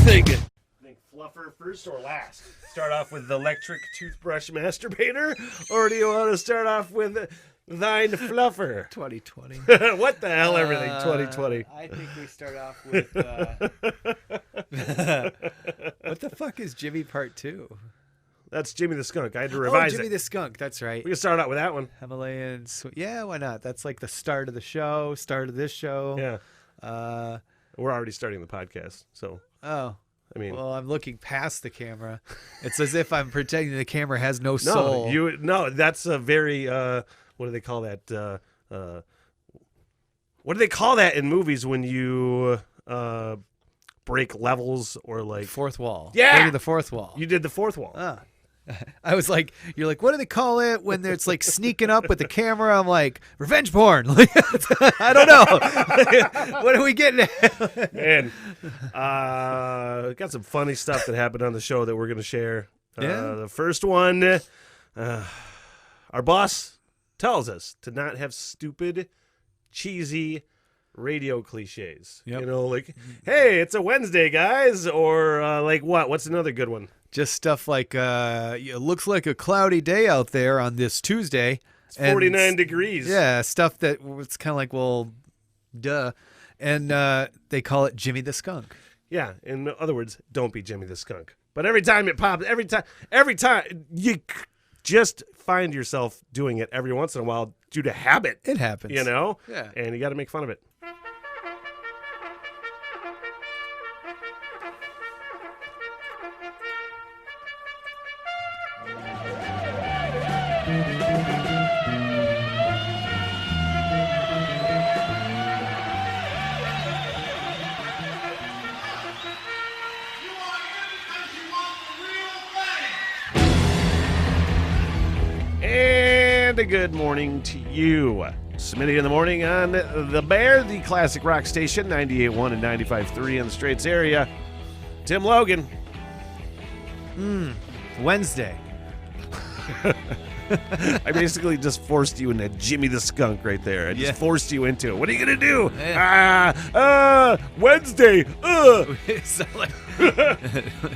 think Fluffer first or last? Start off with the electric toothbrush masturbator, or do you want to start off with thine Fluffer? 2020. What the hell, everything 2020? I think we start off with... what the fuck is Jimmy Part 2? That's Jimmy the Skunk. I had to revise Jimmy it. the Skunk. That's right. We can start out with that one. Himalayan Swing. Yeah, why not? That's like the start of the show, start of this show. Yeah. We're already starting the podcast, so... Oh. I mean... Well, I'm looking past the camera. It's as if I'm pretending the camera has no soul. No, that's a very... what do they call that? What do they call that in movies when you break levels or like... Fourth wall. Yeah! Breaking the fourth wall. You did the fourth wall. I was like, you're like, what do they call it when it's like sneaking up with the camera? I'm like, revenge porn. I don't know. What are we getting at? Man, got some funny stuff that happened on the show that we're going to share. The first one, our boss tells us to not have stupid, cheesy radio cliches. Yep. You know, like, hey, it's a Wednesday, guys. Or like what? What's another good one? Just stuff like, it looks like a cloudy day out there on this Tuesday. It's 49 degrees. Yeah, stuff that it's kind of like, well, duh. And they call it Jimmy the Skunk. Yeah, in other words, don't be Jimmy the Skunk. But every time it pops, every time you just find yourself doing it every once in a while due to habit. It happens. You know? Yeah. And you got to make fun of it. And a good morning to you. Smitty in the morning on The Bear, the classic rock station, 98.1 and 95.3 in the Straits area. Tim Logan. Wednesday. I basically just forced you into Jimmy the Skunk right there. I just forced you into it. What are you going to do? Wednesday. It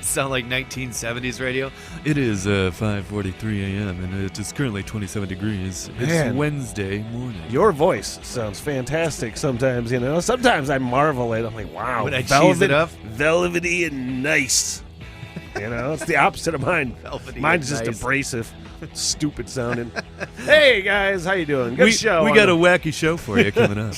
sound like 1970s radio. It is 5:43 a.m. and it is currently 27 degrees. It's Man. Wednesday morning. Your voice sounds fantastic sometimes, you know. Sometimes I marvel at it. I'm like, wow. When I cheese it up. Velvety and nice. You know, it's the opposite of mine. Velvety Mine's and just nice. abrasive. Stupid sounding. Hey, guys. How you doing? Good show. We got a wacky show for you coming up.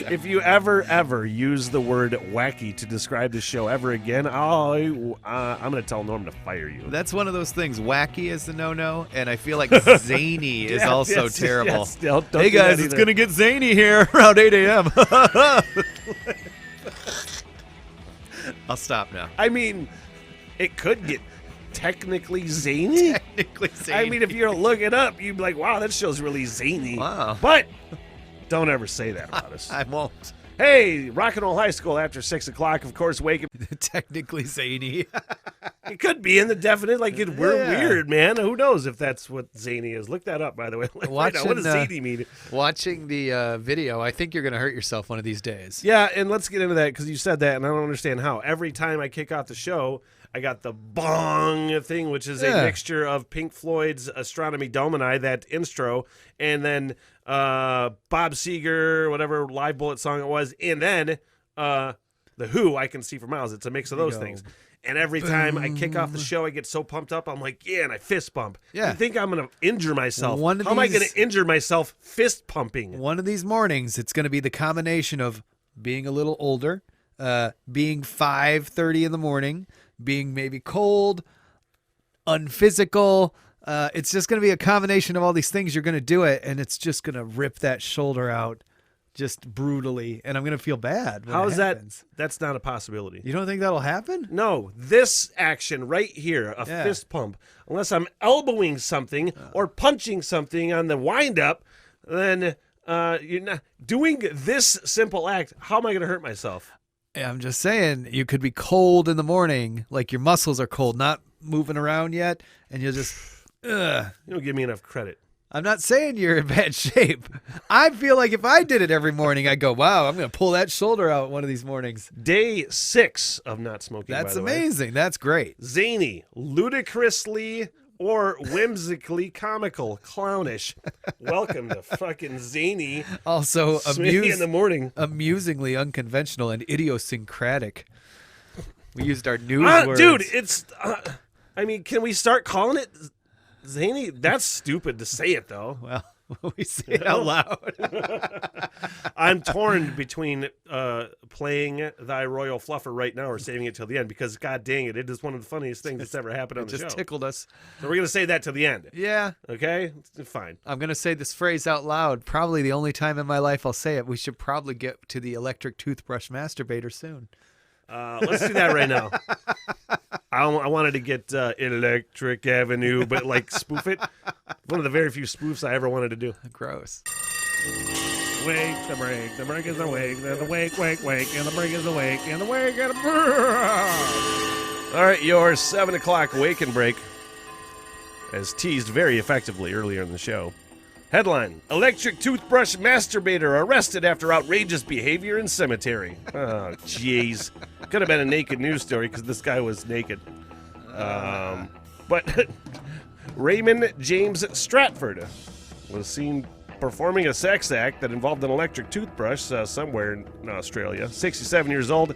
If you ever use the word wacky to describe the show ever again, I'm going to tell Norm to fire you. That's one of those things. Wacky is the no-no, and I feel like zany is also terrible. Yes, don't Hey do that guys, it's either. going to get zany here around 8 a.m. I'll stop now. I mean, it could get technically zany. Technically zany. I mean, if you look it up, you'd be like, wow, that show's really zany. Wow. But don't ever say that about us. I won't. Hey, Rock and Roll High School after 6 o'clock, of course, waking. Technically zany. It could be in the definite, like, we're Yeah. weird, man. Who knows if that's what zany is? Look that up, by the way. Like, right now, what does zany mean? Watching the video, I think you're going to hurt yourself one of these days. Yeah, and let's get into that, because you said that, and I don't understand how. Every time I kick off the show, I got the bong thing, which is a mixture of Pink Floyd's Astronomy Domini, that intro, and then Bob Seger, whatever Live Bullet song it was, and then The Who, I Can See for Miles. It's a mix of those things. And every time I kick off the show, I get so pumped up, I'm like, yeah, and I fist bump. Yeah. You think I'm going to injure myself. One of How am I going these- to injure myself fist pumping? One of these mornings, it's going to be the combination of being a little older, being 5:30 in the morning, being maybe cold, unphysical. It's just going to be a combination of all these things. You're going to do it, and it's just going to rip that shoulder out just brutally, and I'm going to feel bad when How it is happens. that? That's not a possibility. You don't think that'll happen? No, this action right here, a fist pump, unless I'm elbowing something or punching something on the wind-up, then you're not doing this simple act. How am I going to hurt myself? I'm just saying, you could be cold in the morning, like your muscles are cold, not moving around yet, and you'll just, You don't give me enough credit. I'm not saying you're in bad shape. I feel like if I did it every morning, I'd go, wow, I'm going to pull that shoulder out one of these mornings. Day 6 of not smoking. That's by the way. amazing. That's great. Zany, ludicrously or whimsically comical, clownish. Welcome to fucking Zany. Also, Smitty in the morning. Amusingly unconventional and idiosyncratic. We used our news words. Dude, it's... I mean, can we start calling it Zany? That's stupid to say it, though. Well, we say it out loud. I'm torn between playing Thy Royal Fluffer right now or saving it till the end because, god dang it, it is one of the funniest things that's ever happened on the show. It just tickled us. So we're going to say that till the end. Yeah. Okay? Fine. I'm going to say this phrase out loud. Probably the only time in my life I'll say it. We should probably get to the electric toothbrush masturbator soon. Let's do that right now. I wanted to get Electric Avenue, but like spoof it. One of the very few spoofs I ever wanted to do. Gross. Wake the break is awake, the wake, and the break is awake, and the wake, and the All right, your 7 o'clock wake and break, as teased very effectively earlier in the show. Headline, Electric Toothbrush Masturbator arrested after outrageous behavior in cemetery. Oh, jeez. Could have been a naked news story because this guy was naked. But Raymond James Stratford was seen performing a sex act that involved an electric toothbrush somewhere in Australia. 67 years old.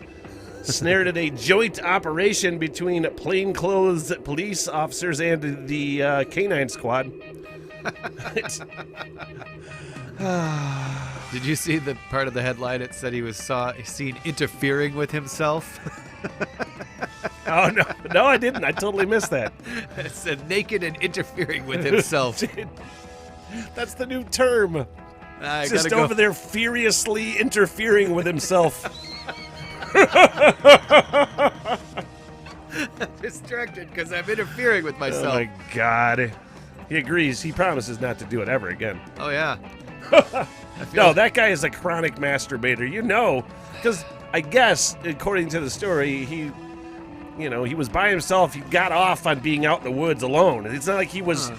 Snared at a joint operation between plainclothes police officers and the canine squad. Did you see the part of the headline? It said he was seen interfering with himself. Oh, no, I didn't. I totally missed that. It said naked and interfering with himself. That's the new term. I Just gotta over there furiously interfering with himself. Distracted because I'm interfering with myself. Oh, my God. He agrees. He promises not to do it ever again. Oh, yeah. No, that guy is a chronic masturbator. You know, because I guess, according to the story, he was by himself. He got off on being out in the woods alone. It's not like he was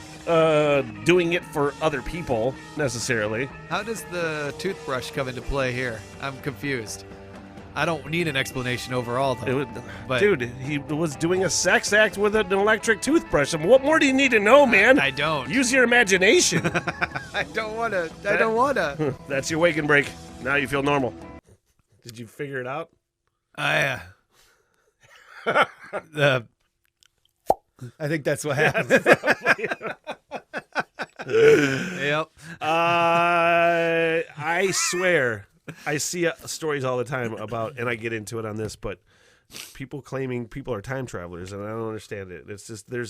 doing it for other people, necessarily. How does the toothbrush come into play here? I'm confused. I don't need an explanation overall, though. Dude, he was doing a sex act with an electric toothbrush. And what more do you need to know, man? I don't. Use your imagination. I don't want to. That's your wake and break. Now you feel normal. Did you figure it out? I think that's what happened. Yep. I swear, I see stories all the time about, and I get into it on this, but people claiming people are time travelers, and I don't understand it. It's just there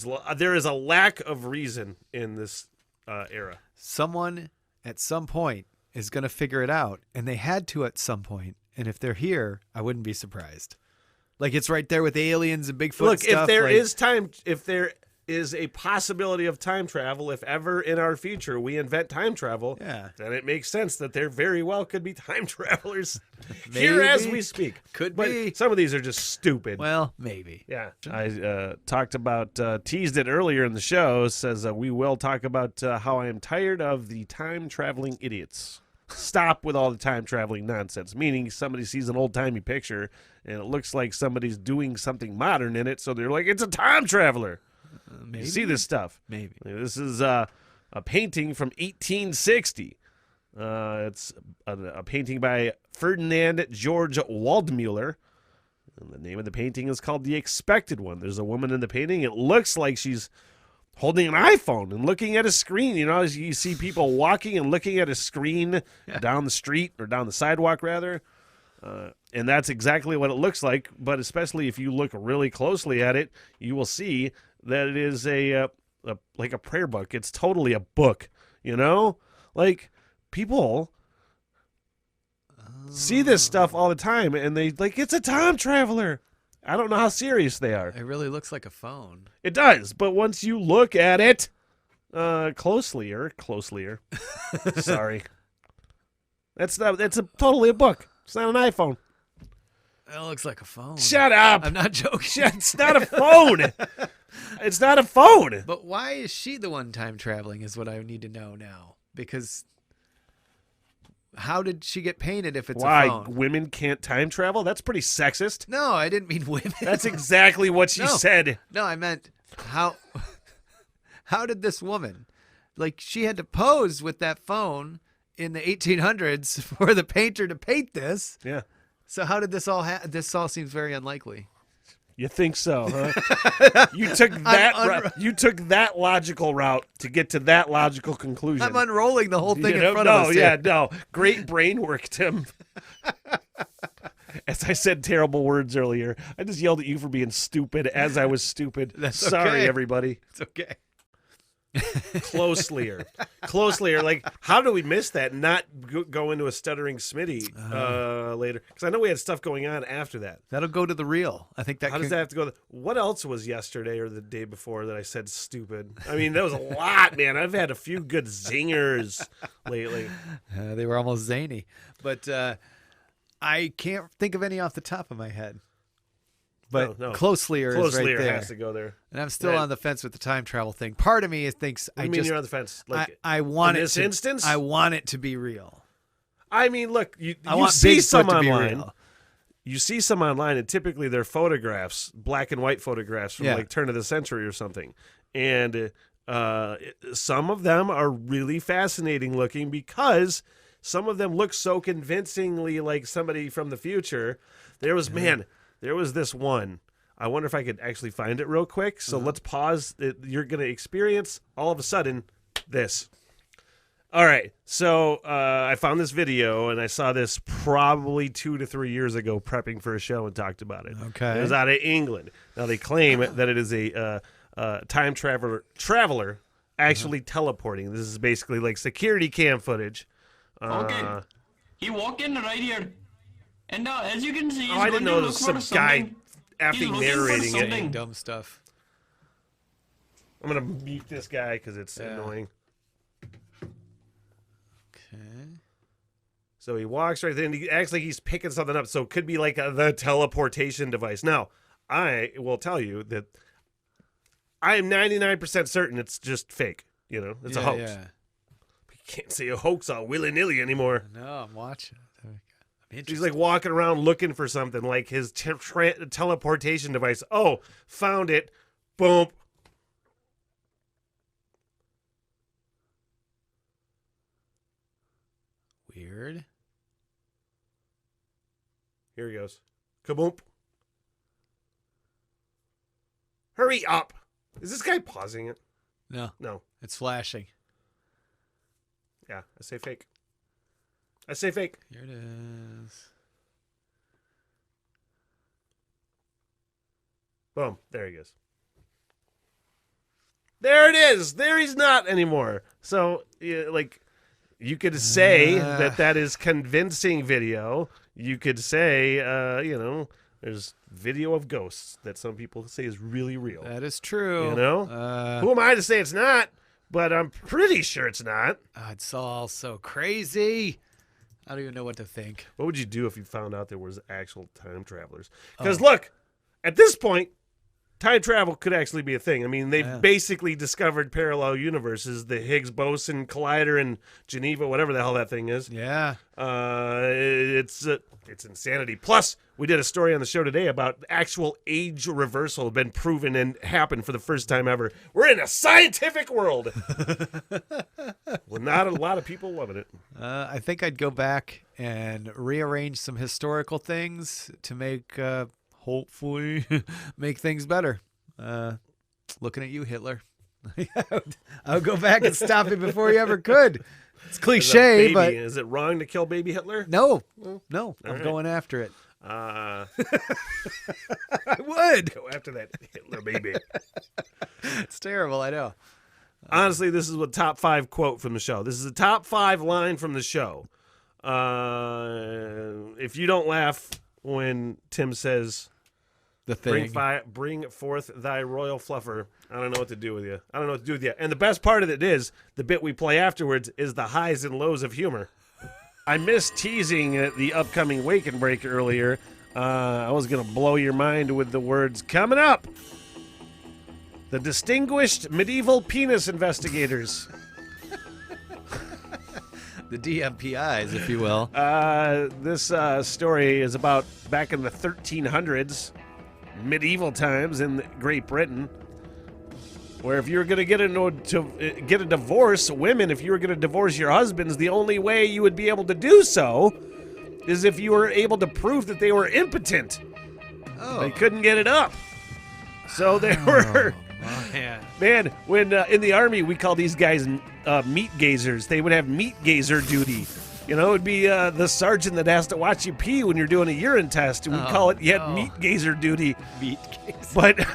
is a lack of reason in this era. Someone at some point is going to figure it out, and they had to at some point. And if they're here, I wouldn't be surprised. Like, it's right there with aliens and Bigfoot. Look, stuff. if there is a possibility of time travel, if ever in our future we invent time travel, then it makes sense that there very well could be time travelers here as we speak. Could but be. Some of these are just stupid. Well, maybe. Yeah. I talked about, teased it earlier in the show, says we will talk about how I am tired of the time traveling idiots. Stop with all the time traveling nonsense, meaning somebody sees an old-timey picture and it looks like somebody's doing something modern in it, so they're like, it's a time traveler. Maybe. You see this stuff. Maybe. This is a painting from 1860. It's a painting by Ferdinand George Waldmüller. And the name of the painting is called The Expected One. There's a woman in the painting. It looks like she's holding an iPhone and looking at a screen. You know, you see people walking and looking at a screen down the street, or down the sidewalk, rather. And that's exactly what it looks like. But especially if you look really closely at it, you will see that it is like a prayer book. It's totally a book, you know? Like, people see this stuff all the time, and they like, it's a time traveler. I don't know how serious they are. It really looks like a phone. It does, but once you look at it closelier. Sorry. That's totally a book. It's not an iPhone. It looks like a phone. Shut up. I'm not joking. It's not a phone. It's not a phone. But why is she the one time traveling is what I need to know now. Because how did she get painted if it's a Why phone? women can't time travel? That's pretty sexist. No, I didn't mean women. That's exactly what she said. No, I meant how did this woman, like she had to pose with that phone in the 1800s for the painter to paint this. Yeah. So how did this all this all seems very unlikely. You think so, huh? You took that you took that logical route to get to that logical conclusion. I'm unrolling the whole thing in front of us. No. Great brain work, Tim. As I said terrible words earlier, I just yelled at you for being stupid as I was stupid. That's Sorry, okay. everybody. It's okay. Closelier. Like, how do we miss that? Not go into a stuttering Smitty later? Because I know we had stuff going on after that. That'll go to the reel. I think that. How does that have to go? What else was yesterday or the day before that I said stupid? I mean, that was a lot, man. I've had a few good zingers lately. They were almost zany, but I can't think of any off the top of my head. But No. Closelier is right there. Has to go there. And I'm still on the fence with the time travel thing. Part of me thinks I mean, you're on the fence. Like, I want in it this to, instance? I want it to be real. I mean, look, you want see Bigfoot some to be online. real. You see some online, and typically they're photographs, black and white photographs from like turn of the century or something. And some of them are really fascinating looking because some of them look so convincingly like somebody from the future. There was this one. I wonder if I could actually find it real quick. So let's pause. You're going to experience all of a sudden this. All right. So I found this video, and I saw this probably 2 to 3 years ago prepping for a show and talked about it. Okay. It was out of England. Now, they claim that it is a time traveler actually teleporting. This is basically like security cam footage. Okay. He walked in right here. And as you can see, he's I didn't going know to it look was for some guy something. effing He's looking for narrating it. something. Dumb stuff. I'm going to mute this guy because it's annoying. Okay. So he walks right in. He acts like he's picking something up. So it could be like the teleportation device. Now, I will tell you that I am 99% certain it's just fake. You know, it's a hoax. Yeah. You can't say a hoax all willy-nilly anymore. No, I'm watching. He's like walking around looking for something, like his teleportation device. Oh, found it. Boom. Weird. Here he goes. Kaboom. Hurry up. Is this guy pausing it? No, it's flashing. Yeah, I say fake. Here it is. Boom. There he goes. There it is. There he's not anymore. So, like, you could say that is convincing video. You could say, there's video of ghosts that some people say is really real. That is true. You know? Who am I to say it's not? But I'm pretty sure it's not. It's all so crazy. I don't even know what to think. What would you do if you found out there was actual time travelers? Because look, at this point, time travel could actually be a thing. I mean, they've basically discovered parallel universes, the Higgs boson collider in Geneva, whatever the hell that thing is. Yeah. It's insanity. Plus, we did a story on the show today about actual age reversal been proven and happened for the first time ever. We're in a scientific world. Well, not a lot of people loving it. I think I'd go back and rearrange some historical things to make, hopefully, make things better. Looking at you, Hitler. I would go back and stop it before he ever could. It's cliche, but is it wrong to kill baby Hitler? No, I'm right. going after it. I would go after that Hitler baby. It's terrible, I know. Honestly, this is a top 5 quote from the show. This is a top 5 line from the show. If you don't laugh when Tim says, the thing. Bring forth thy royal fluffer, I don't know what to do with you. And the best part of it is, the bit we play afterwards is the highs and lows of humor. I missed teasing the upcoming Wake and Break earlier. I was going to blow your mind with the words, coming up. The Distinguished Medieval Penis Investigators. The DMPIs, if you will. This story is about back in the 1300s, medieval times in Great Britain, where if you were going to get a divorce, women, if you were going to divorce your husbands, the only way you would be able to do so is if you were able to prove that they were impotent. Oh. They couldn't get it up. So they were... Oh, Man, when in the Army, we call these guys meat gazers. They would have meat gazer duty. You know, it would be the sergeant that has to watch you pee when you're doing a urine test. And we call it yet meat gazer duty. Meat gazer. But,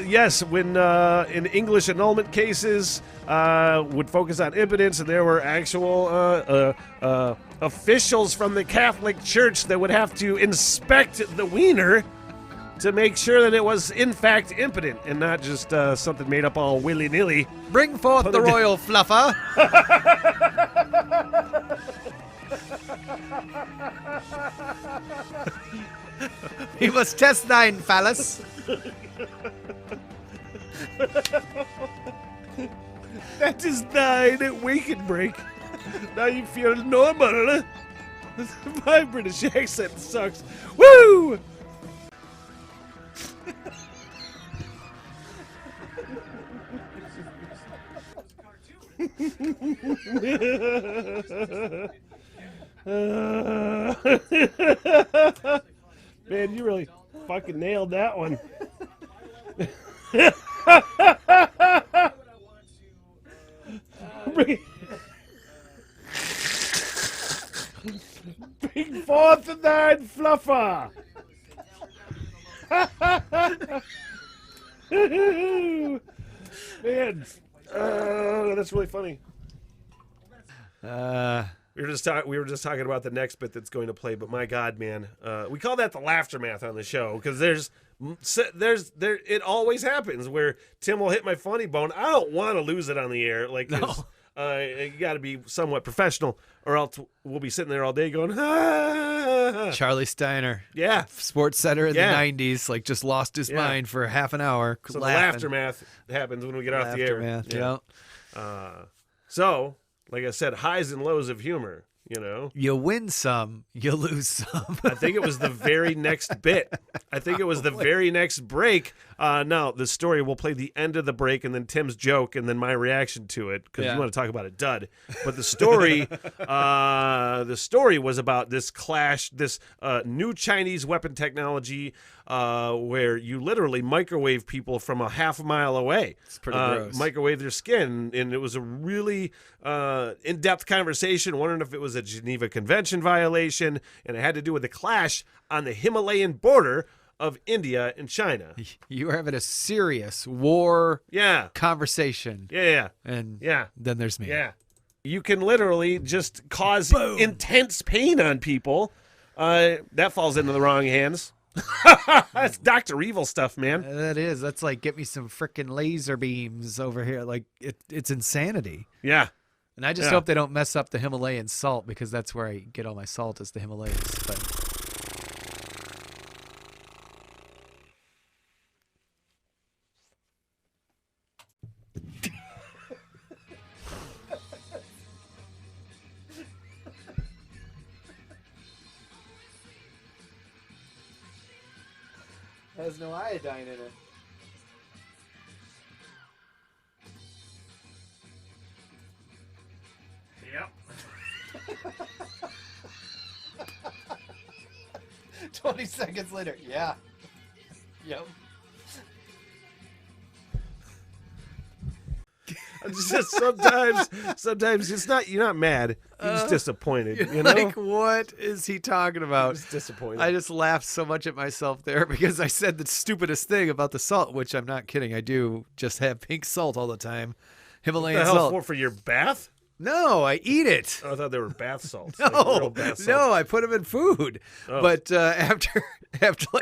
yes, when in English annulment cases would focus on impotence, and there were actual officials from the Catholic Church that would have to inspect the wiener to make sure that it was, in fact, impotent and not just something made up all willy-nilly. Bring forth the royal fluffer. We must test thine phallus. That is thine wake and break. Now you feel normal. My British accent sucks. Woo! Man, you really fucking nailed that one. Bring forth thy fluffer. Man, that's really funny. We were just talking about the next bit that's going to play, but my God, man, we call that the Laughtermath on the show because it always happens where Tim will hit my funny bone. I don't want to lose it on the air, like you got to be somewhat professional, or else we'll be sitting there all day going, ah. Charlie Steiner, Sports Center in the 90s, like just lost his mind for half an hour. So laughing. the Laughtermath happens when we get off the air. Yeah. So, like I said, highs and lows of humor, you know? You win some, you lose some. I think it was the very next bit. I think it was the very next break. Now, the story, we'll play the end of the break and then Tim's joke and then my reaction to it because you want to talk about a dud. But the story was about this clash, this new Chinese weapon technology where you literally microwave people from a half a mile away. It's pretty gross. Microwave their skin. And it was a really in-depth conversation, wondering if it was a Geneva Convention violation, and it had to do with the clash on the Himalayan border of India and China. You are having a serious war conversation. Yeah. And then there's me. Yeah. You can literally just cause intense pain on people. That falls into the wrong hands. That's Dr. Evil stuff, man. That is. That's like, get me some freaking laser beams over here. Like, it's insanity. Yeah. And I just hope they don't mess up the Himalayan salt, because that's where I get all my salt, is the Himalayas. But has no iodine in it. Yep. 20 seconds later. Yeah. Yep. Just sometimes it's not, you're not mad. You're just disappointed. You know? Like, what is he talking about? Just disappointed. I just laughed so much at myself there because I said the stupidest thing about the salt, which I'm not kidding. I do just have pink salt all the time. Himalayan what the hell, salt. for your bath? No, I eat it. Oh, I thought they were bath salts. No, like real bath salts. no, I put them in food. Oh. But after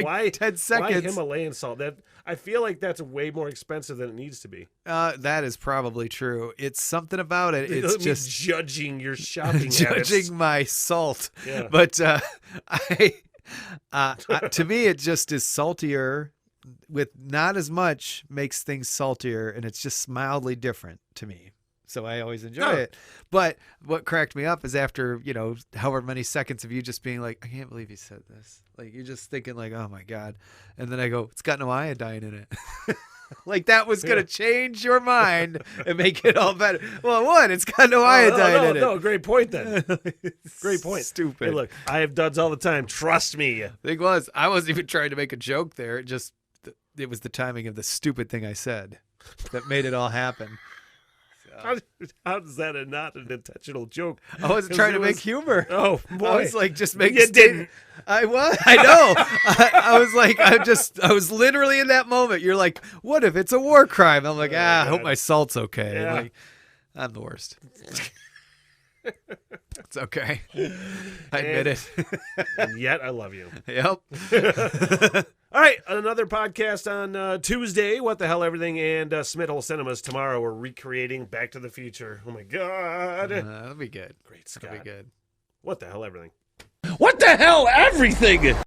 like 10 seconds. Why Himalayan salt? That I feel like that's way more expensive than it needs to be. That is probably true. It's something about it. It's just judging your shopping judging my salt. Yeah. But to me, it just is saltier with not as much makes things saltier, and it's just mildly different to me. So I always enjoy it. But what cracked me up is after, however many seconds of you just being like, I can't believe he said this. Like, you're just thinking like, oh my God. And then I go, it's got no iodine in it. Like that was going to change your mind and make it all better. Well, what? It's got no iodine in it. No, great point then. Great point. Stupid. Hey, look, I have duds all the time. Trust me. Thing was, I wasn't even trying to make a joke there. It was the timing of the stupid thing I said that made it all happen. How is that not an intentional joke? I wasn't trying to make humor. Oh boy, I was like, just make. You didn't. I was. I know. I was like, I was literally in that moment. You're like, what if it's a war crime? I'm like, I hope my salt's okay. Yeah. Like, I'm the worst. It's okay. I admit it. And yet I love you. Yep. All right, another podcast on Tuesday. What the hell, everything, and Smithhole Cinemas tomorrow. We're recreating Back to the Future. Oh my God, That'll be good. Great Scott. That'll be good. What the hell, everything. What the hell, everything?